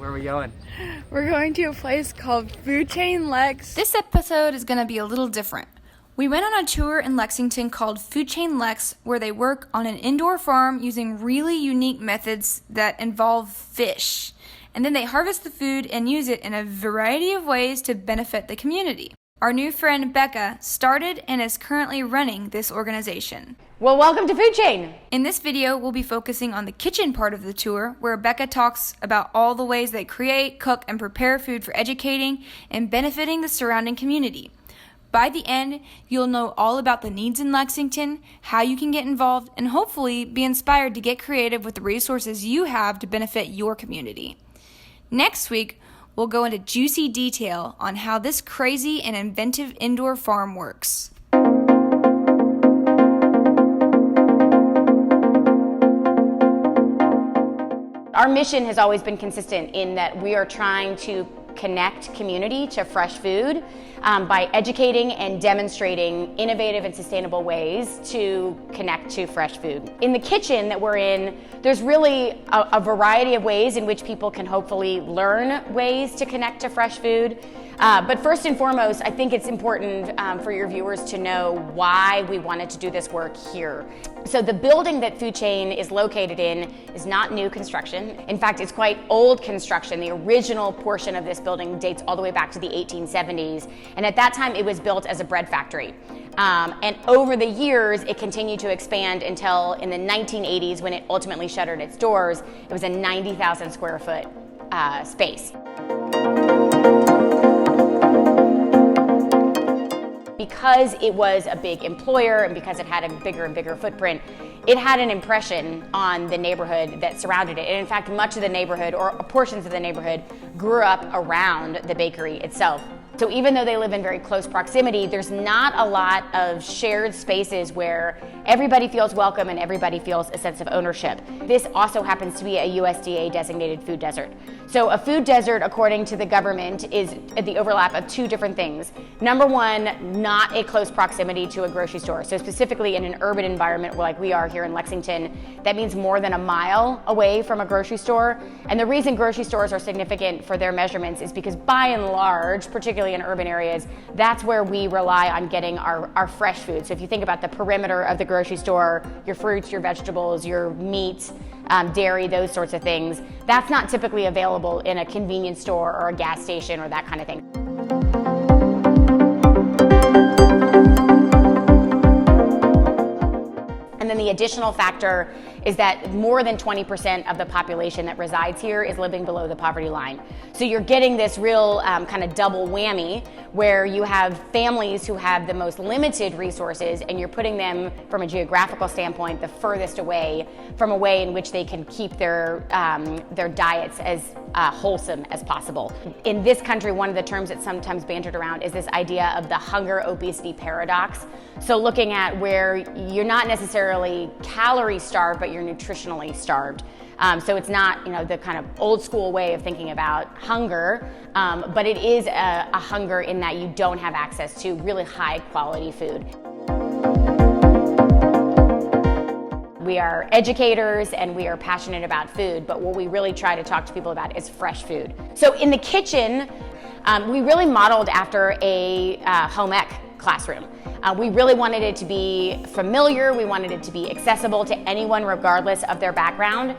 Where are we going? We're going to a place called Foodchainlex. This episode is going to be a little different. We went on a tour in Lexington called Foodchainlex, where they work on an indoor farm using really unique methods that involve fish. And then they harvest the food and use it in a variety of ways to benefit the community. Our new friend Becca started and is currently running this organization. Well, welcome to Food Chain. In this video, we'll be focusing on the kitchen part of the tour, where Becca talks about all the ways they create, cook, and prepare food for educating and benefiting the surrounding community. By the end, you'll know all about the needs in Lexington, how you can get involved, and hopefully be inspired to get creative with the resources you have to benefit your community. Next week, we'll go into juicy detail on how this crazy and inventive indoor farm works. Our mission has always been consistent in that we are trying to connect community to fresh food by educating and demonstrating innovative and sustainable ways to connect to fresh food. In the kitchen that we're in, there's really a variety of ways in which people can hopefully learn ways to connect to fresh food. But first and foremost, I think it's important for your viewers to know why we wanted to do this work here. So the building that Food Chain is located in is not new construction. In fact, it's quite old construction. The original portion of this building dates all the way back to the 1870s. And at that time, it was built as a bread factory. And over the years, it continued to expand until in the 1980s, when it ultimately shuttered its doors. It was a 90,000 square foot space. Because it was a big employer and because it had a bigger and bigger footprint, it had an impression on the neighborhood that surrounded it. And in fact, much of the neighborhood, or portions of the neighborhood, grew up around the bakery itself. So even though they live in very close proximity, there's not a lot of shared spaces where everybody feels welcome and everybody feels a sense of ownership. This also happens to be a USDA designated food desert. So a food desert, according to the government, is the overlap of two different things. Number one, not a close proximity to a grocery store. So specifically in an urban environment like we are here in Lexington, that means more than a mile away from a grocery store. And the reason grocery stores are significant for their measurements is because by and large, particularly in urban areas, that's where we rely on getting our fresh food. So if you think about the perimeter of the grocery store, your fruits, your vegetables, your meat, dairy, those sorts of things, that's not typically available in a convenience store or a gas station or that kind of thing. And then the additional factor is that more than 20% of the population that resides here is living below the poverty line. So you're getting this real kind of double whammy where you have families who have the most limited resources and you're putting them from a geographical standpoint the furthest away from a way in which they can keep their diets as wholesome as possible. In this country, one of the terms that's sometimes bantered around is this idea of the hunger-obesity paradox. So looking at where you're not necessarily calorie starved, but you're nutritionally starved. So it's not, the kind of old school way of thinking about hunger, but it is a hunger in that you don't have access to really high quality food. We are educators and we are passionate about food, but what we really try to talk to people about is fresh food. So in the kitchen, we really modeled after a home ec classroom. We really wanted it to be familiar, we wanted it to be accessible to anyone regardless of their background.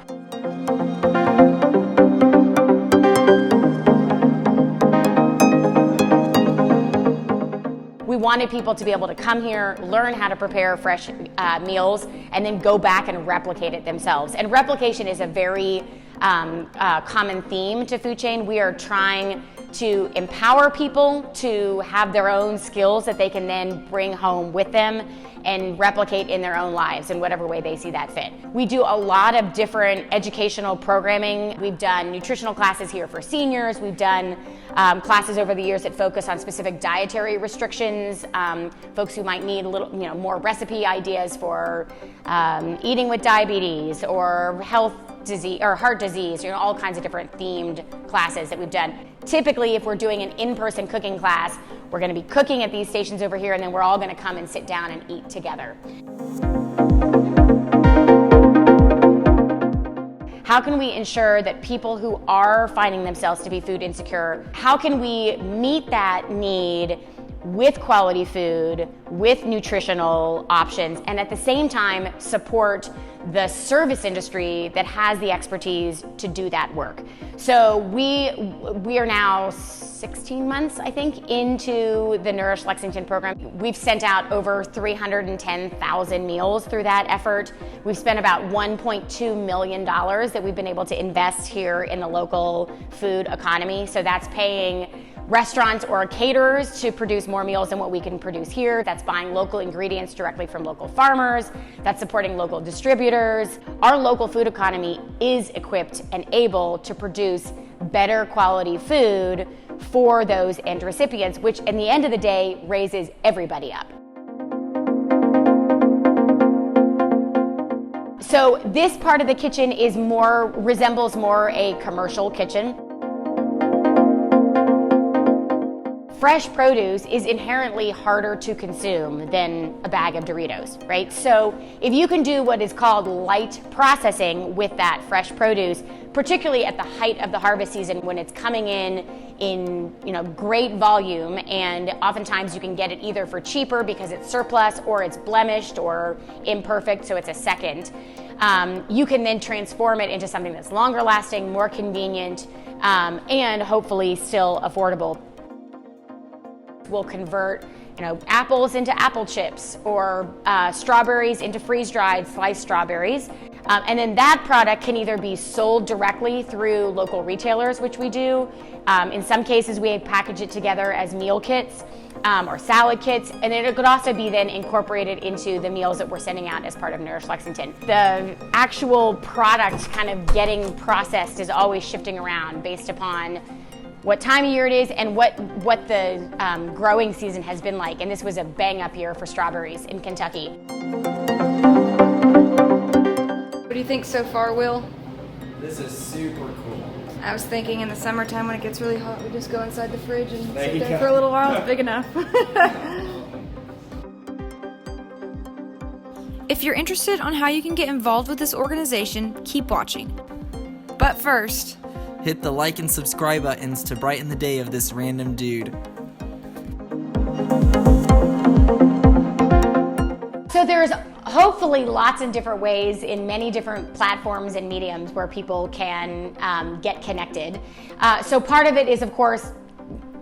We wanted people to be able to come here, learn how to prepare fresh meals, and then go back and replicate it themselves. And replication is a very common theme to Food Chain. We are trying to empower people to have their own skills that they can then bring home with them and replicate in their own lives in whatever way they see that fit. We do a lot of different educational programming. We've done nutritional classes here for seniors. We've done classes over the years that focus on specific dietary restrictions, folks who might need a little, more recipe ideas for eating with diabetes or health disease or heart disease, all kinds of different themed classes that we've done. Typically, if we're doing an in-person cooking class, we're going to be cooking at these stations over here, and then we're all going to come and sit down and eat together. How can we ensure that people who are finding themselves to be food insecure, how can we meet that need with quality food, with nutritional options, and at the same time support the service industry that has the expertise to do that work. So we are now 16 months, I think, into the Nourish Lexington program. We've sent out over 310,000 meals through that effort. We've spent about $1.2 million that we've been able to invest here in the local food economy. So that's paying restaurants or caterers to produce more meals than what we can produce here. That's buying local ingredients directly from local farmers. That's supporting local distributors. Our local food economy is equipped and able to produce better quality food for those end recipients, which in the end of the day raises everybody up. So this part of the kitchen resembles more a commercial kitchen. Fresh produce is inherently harder to consume than a bag of Doritos, right? So if you can do what is called light processing with that fresh produce, particularly at the height of the harvest season when it's coming in great volume, and oftentimes you can get it either for cheaper because it's surplus or it's blemished or imperfect, so it's a second. You can then transform it into something that's longer lasting, more convenient, and hopefully still affordable. We'll convert apples into apple chips or strawberries into freeze-dried sliced strawberries. And then that product can either be sold directly through local retailers, which we do. In some cases, we package it together as meal kits or salad kits. And then it could also be then incorporated into the meals that we're sending out as part of Nourish Lexington. The actual product kind of getting processed is always shifting around based upon what time of year it is and what the growing season has been like. And this was a bang up year for strawberries in Kentucky. What do you think so far, Will? This is super cool. I was thinking in the summertime when it gets really hot, we just go inside the fridge and There sit you there go. for a little while. It's big enough. If you're interested on how you can get involved with this organization, keep watching. But first, hit the like and subscribe buttons to brighten the day of this random dude. So there's hopefully lots of different ways in many different platforms and mediums where people can get connected. So part of it is, of course,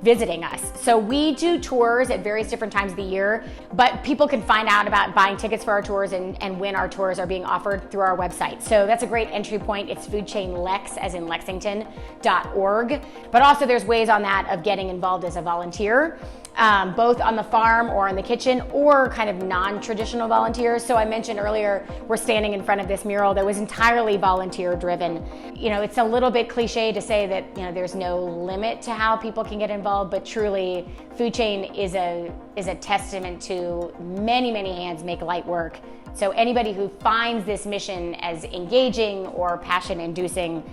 visiting us. So we do tours at various different times of the year, but people can find out about buying tickets for our tours and when our tours are being offered through our website. So that's a great entry point. It's Foodchainlex, as in Lexington.org. But also there's ways on that of getting involved as a volunteer, both on the farm or in the kitchen, or kind of non-traditional volunteers. So I mentioned earlier, we're standing in front of this mural that was entirely volunteer driven. It's a little bit cliche to say that there's no limit to how people can get involved, but truly Food Chain is a testament to many hands make light work. So anybody who finds this mission as engaging or passion inducing,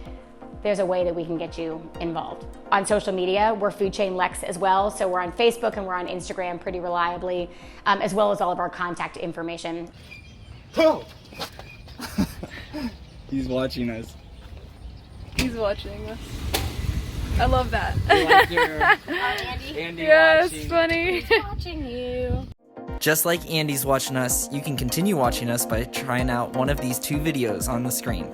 there's a way that we can get you involved. On social media, we're Foodchainlex as well. So we're on Facebook and we're on Instagram pretty reliably, as well as all of our contact information. Oh! He's watching us. He's watching us. I love that. Like your Andy? Yeah, watching. it's funny. Watching you. Just like Andy's watching us, you can continue watching us by trying out one of these two videos on the screen.